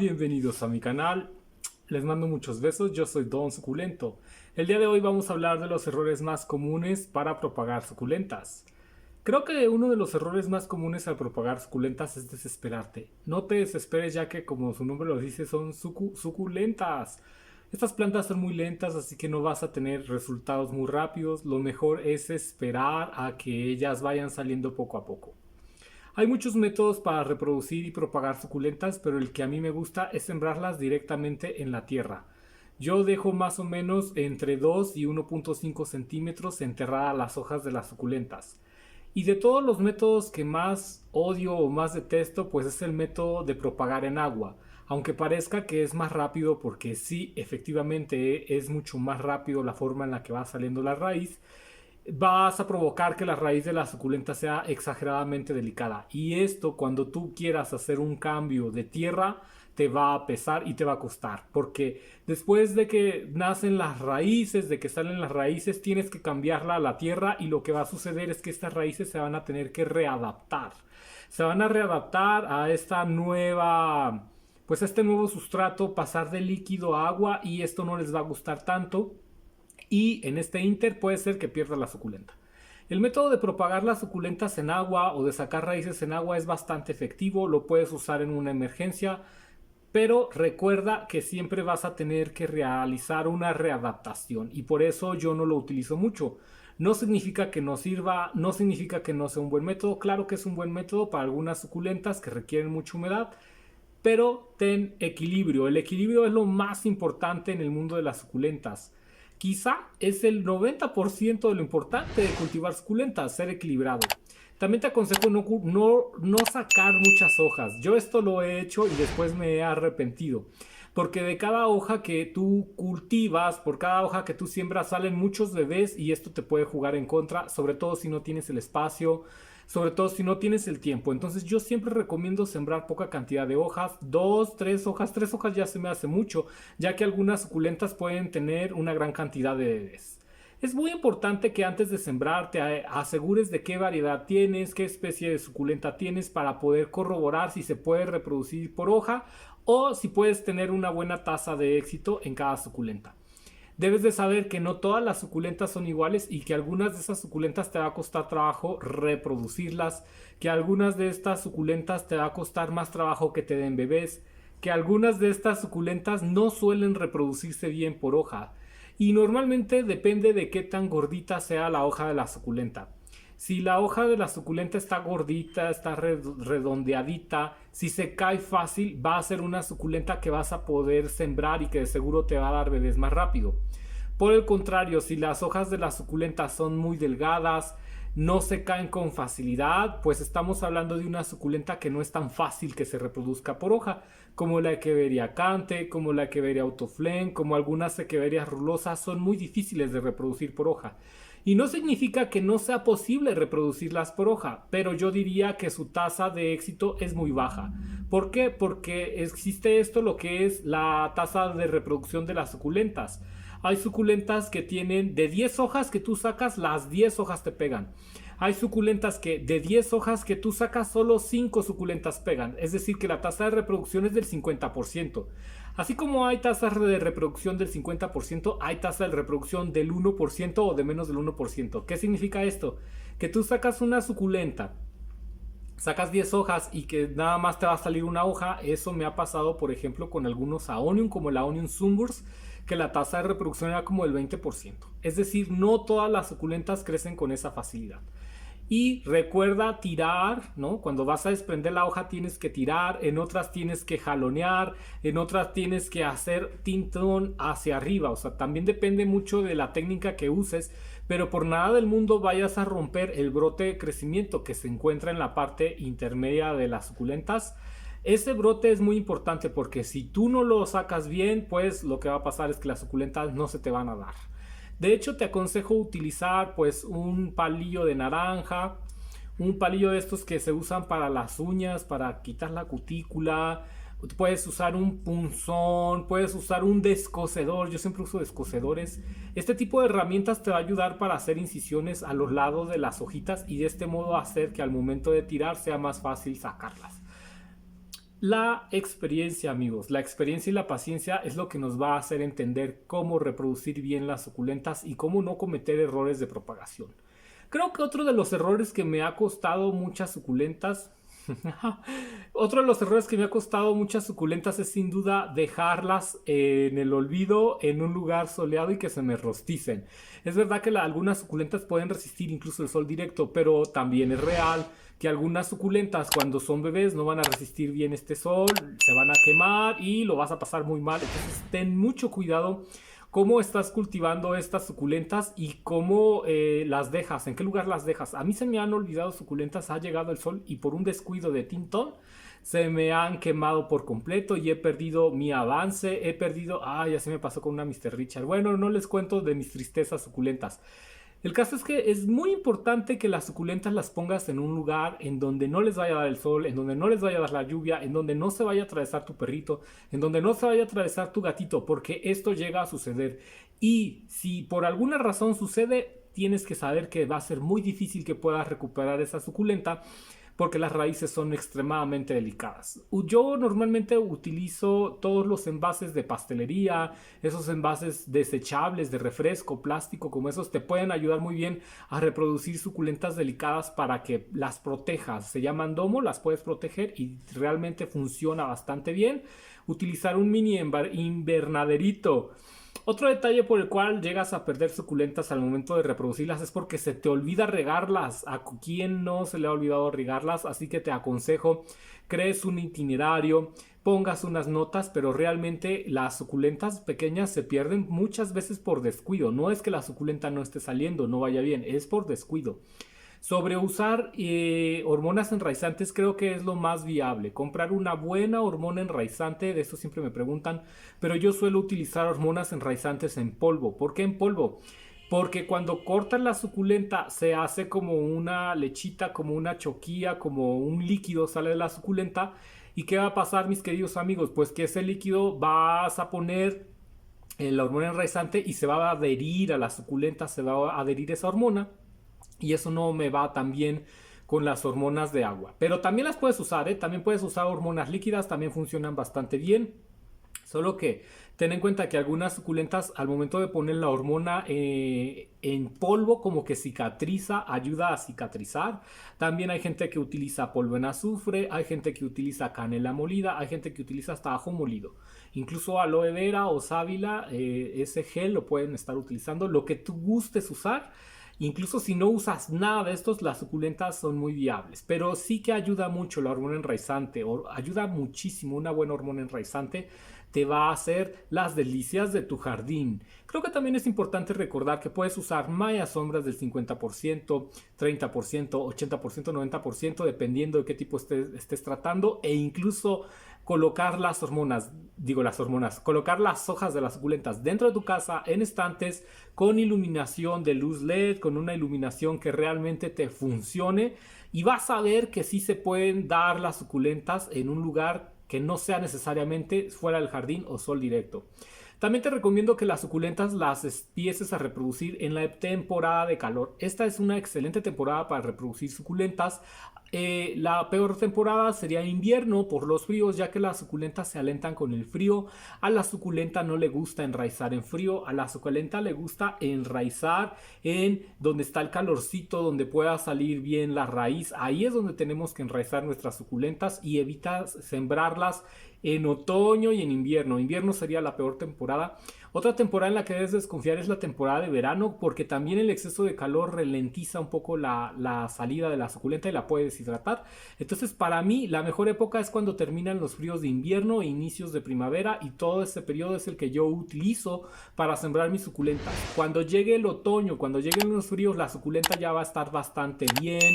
bienvenidos a mi canal. Les mando muchos besos, yo soy Don Suculento. El día de hoy vamos a hablar de los errores más comunes para propagar suculentas. Creo que uno de los errores más comunes al propagar suculentas es desesperarte. No te desesperes ya que, como su nombre lo dice, son suculentas. Estas plantas son muy lentas, así que no vas a tener resultados muy rápidos. Lo mejor es esperar a que ellas vayan saliendo poco a poco. Hay muchos métodos para reproducir y propagar suculentas, pero el que a mí me gusta es sembrarlas directamente en la tierra. Yo dejo más o menos entre 2 y 1.5 centímetros enterradas las hojas de las suculentas. Y de todos los métodos que más odio o más detesto, pues es el método de propagar en agua. Aunque parezca que es más rápido, porque sí, efectivamente es mucho más rápido la forma en la que va saliendo la raíz, vas a provocar que la raíz de la suculenta sea exageradamente delicada. Y esto, cuando tú quieras hacer un cambio de tierra, te va a pesar y te va a costar. Porque después de que nacen las raíces, de que salen las raíces, tienes que cambiarla a la tierra y lo que va a suceder es que estas raíces se van a tener que readaptar. Se van a readaptar a esta nueva, pues a este nuevo sustrato, pasar de líquido a agua, y esto no les va a gustar tanto. Y en este inter puede ser que pierda la suculenta. El método de propagar las suculentas en agua o de sacar raíces en agua es bastante efectivo, lo puedes usar en una emergencia, pero recuerda que siempre vas a tener que realizar una readaptación y por eso yo no lo utilizo mucho. No significa que no sirva, no significa que no sea un buen método, claro que es un buen método para algunas suculentas que requieren mucha humedad, pero ten equilibrio. El equilibrio es lo más importante en el mundo de las suculentas. Quizá es el 90% de lo importante de cultivar suculentas, ser equilibrado. También te aconsejo no sacar muchas hojas. Yo esto lo he hecho y después me he arrepentido. Porque de cada hoja que tú cultivas, por cada hoja que tú siembras, salen muchos bebés y esto te puede jugar en contra, sobre todo si no tienes el espacio, sobre todo si no tienes el tiempo. Entonces yo siempre recomiendo sembrar poca cantidad de hojas, 2, 3 hojas, 3 hojas ya se me hace mucho, ya que algunas suculentas pueden tener una gran cantidad de bebés. Es muy importante que antes de sembrar te asegures de qué variedad tienes, qué especie de suculenta tienes para poder corroborar si se puede reproducir por hoja o si puedes tener una buena tasa de éxito en cada suculenta. Debes de saber que no todas las suculentas son iguales y que algunas de esas suculentas te va a costar trabajo reproducirlas, que algunas de estas suculentas te va a costar más trabajo que te den bebés, que algunas de estas suculentas no suelen reproducirse bien por hoja y normalmente depende de qué tan gordita sea la hoja de la suculenta. Si la hoja de la suculenta está gordita, está redondeadita, si se cae fácil, va a ser una suculenta que vas a poder sembrar y que de seguro te va a dar bebés más rápido. Por el contrario, si las hojas de la suculenta son muy delgadas, no se caen con facilidad, pues estamos hablando de una suculenta que no es tan fácil que se reproduzca por hoja, como la Echeveria cante, como la Echeveria autoflame, como algunas Echeverias rulosas, son muy difíciles de reproducir por hoja. Y no significa que no sea posible reproducirlas por hoja, pero yo diría que su tasa de éxito es muy baja. ¿Por qué? Porque existe esto, lo que es la tasa de reproducción de las suculentas. Hay suculentas que tienen de 10 hojas que tú sacas, las 10 hojas te pegan. Hay suculentas que de 10 hojas que tú sacas, solo 5 suculentas pegan. Es decir, que la tasa de reproducción es del 50%. Así como hay tasas de reproducción del 50%, hay tasa de reproducción del 1% o de menos del 1%. ¿Qué significa esto? Que tú sacas una suculenta, sacas 10 hojas y que nada más te va a salir una hoja. Eso me ha pasado, por ejemplo, con algunos Aonium, como el Aonium Sunburst, que la tasa de reproducción era como el 20%. Es decir, no todas las suculentas crecen con esa facilidad. Y recuerda tirar, ¿no? Cuando vas a desprender la hoja tienes que tirar, en otras tienes que jalonear, en otras tienes que hacer tintón hacia arriba. O sea, también depende mucho de la técnica que uses, pero por nada del mundo vayas a romper el brote de crecimiento que se encuentra en la parte intermedia de las suculentas. Ese brote es muy importante porque si tú no lo sacas bien, pues lo que va a pasar es que las suculentas no se te van a dar. De hecho, te aconsejo utilizar pues un palillo de naranja, un palillo de estos que se usan para las uñas, para quitar la cutícula. Puedes usar un punzón, puedes usar un descocedor. Yo siempre uso descocedores. Este tipo de herramientas te va a ayudar para hacer incisiones a los lados de las hojitas y de este modo hacer que al momento de tirar sea más fácil sacarlas. La experiencia, amigos, la experiencia y la paciencia es lo que nos va a hacer entender cómo reproducir bien las suculentas y cómo no cometer errores de propagación. Creo que otro de los errores que me ha costado muchas suculentas otro de los errores que me ha costado muchas suculentas es sin duda dejarlas en el olvido, en un lugar soleado y que se me rosticen. Es verdad que algunas suculentas pueden resistir incluso el sol directo, pero también es real que algunas suculentas cuando son bebés no van a resistir bien este sol, se van a quemar y lo vas a pasar muy mal. Entonces ten mucho cuidado cómo estás cultivando estas suculentas y cómo las dejas, en qué lugar las dejas. A mí se me han olvidado suculentas, ha llegado el sol y por un descuido de Tintón se me han quemado por completo y he perdido mi avance, ya se me pasó con una Mr. Richard. Bueno, no les cuento de mis tristezas suculentas. El caso es que es muy importante que las suculentas las pongas en un lugar en donde no les vaya a dar el sol, en donde no les vaya a dar la lluvia, en donde no se vaya a atravesar tu perrito, en donde no se vaya a atravesar tu gatito, porque esto llega a suceder. Y si por alguna razón sucede, tienes que saber que va a ser muy difícil que puedas recuperar esa suculenta porque las raíces son extremadamente delicadas. Yo normalmente utilizo todos los envases de pastelería, esos envases desechables de refresco, plástico, como esos te pueden ayudar muy bien a reproducir suculentas delicadas para que las protejas. Se llaman domo, las puedes proteger y realmente funciona bastante bien. Utilizar un mini invernaderito. Otro detalle por el cual llegas a perder suculentas al momento de reproducirlas es porque se te olvida regarlas. ¿A quién no se le ha olvidado regarlas? Así que te aconsejo, crees un itinerario, pongas unas notas, pero realmente las suculentas pequeñas se pierden muchas veces por descuido. No es que la suculenta no esté saliendo, no vaya bien, es por descuido. Sobre usar hormonas enraizantes creo que es lo más viable. Comprar una buena hormona enraizante, de eso siempre me preguntan, pero yo suelo utilizar hormonas enraizantes en polvo. ¿Por qué en polvo? Porque cuando cortas la suculenta se hace como una lechita, como una choquilla, como un líquido sale de la suculenta. ¿Y qué va a pasar, mis queridos amigos? Pues que ese líquido vas a poner en la hormona enraizante y se va a adherir a la suculenta, se va a adherir esa hormona. Y eso no me va tan bien con las hormonas de agua. Pero también las puedes usar, ¿eh? También puedes usar hormonas líquidas, también funcionan bastante bien. Solo que ten en cuenta que algunas suculentas al momento de poner la hormona en polvo como que cicatriza, ayuda a cicatrizar. También hay gente que utiliza polvo en azufre, hay gente que utiliza canela molida, hay gente que utiliza hasta ajo molido. Incluso aloe vera o sábila, ese gel lo pueden estar utilizando, lo que tú gustes usar. Incluso si no usas nada de estos, las suculentas son muy viables. Pero sí que ayuda mucho la hormona enraizante. Ayuda muchísimo una buena hormona enraizante. Te va a hacer las delicias de tu jardín. Creo que también es importante recordar que puedes usar mallas sombras del 50%, 30%, 80%, 90%, dependiendo de qué tipo estés tratando. E incluso colocar colocar las hojas de las suculentas dentro de tu casa en estantes con iluminación de luz LED, con una iluminación que realmente te funcione y vas a ver que sí se pueden dar las suculentas en un lugar que no sea necesariamente fuera del jardín o sol directo. También te recomiendo que las suculentas las empieces a reproducir en la temporada de calor. Esta es una excelente temporada para reproducir suculentas. La peor temporada sería invierno por los fríos, ya que las suculentas se alentan con el frío. A la suculenta no le gusta enraizar en frío, a la suculenta le gusta enraizar en donde está el calorcito, donde pueda salir bien la raíz. Ahí es donde tenemos que enraizar nuestras suculentas y evita sembrarlas en otoño y en invierno. Invierno sería la peor temporada. Otra temporada en la que debes desconfiar es la temporada de verano, porque también el exceso de calor ralentiza un poco la salida de la suculenta y la puede deshidratar. Entonces, para mí, la mejor época es cuando terminan los fríos de invierno e inicios de primavera, y todo ese periodo es el que yo utilizo para sembrar mis suculentas. Cuando llegue el otoño, cuando lleguen los fríos, la suculenta ya va a estar bastante bien,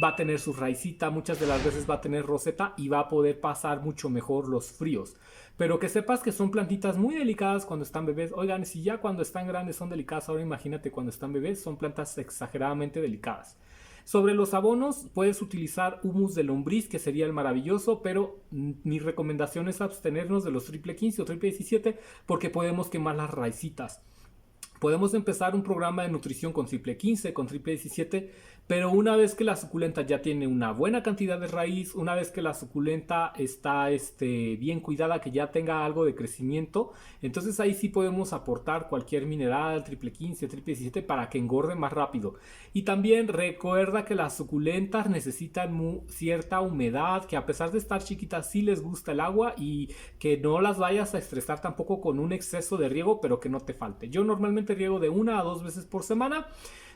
va a tener su raicita, muchas de las veces va a tener roseta y va a poder pasar mucho mejor los fríos. Pero que sepas que son plantitas muy delicadas cuando están bebés. Oigan, si ya cuando están grandes son delicadas, ahora imagínate cuando están bebés, son plantas exageradamente delicadas. Sobre los abonos, puedes utilizar humus de lombriz, que sería el maravilloso, pero mi recomendación es abstenernos de los triple 15 o triple 17 porque podemos quemar las raicitas. Podemos empezar un programa de nutrición con triple 15, con triple 17, pero una vez que la suculenta ya tiene una buena cantidad de raíz, una vez que la suculenta está bien cuidada, que ya tenga algo de crecimiento, entonces ahí sí podemos aportar cualquier mineral, triple 15, triple 17, para que engorde más rápido. Y también recuerda que las suculentas necesitan cierta humedad, que a pesar de estar chiquitas sí les gusta el agua, y que no las vayas a estresar tampoco con un exceso de riego, pero que no te falte. Yo normalmente riego de 1 a 2 veces por semana,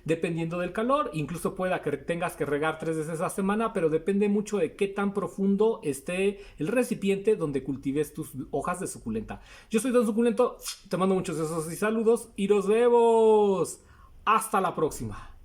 dependiendo del calor. Incluso pueda que tengas que regar 3 veces a la semana, pero depende mucho de qué tan profundo esté el recipiente donde cultives tus hojas de suculenta. Yo soy Don Suculento, te mando muchos besos y saludos y nos vemos. Hasta la próxima.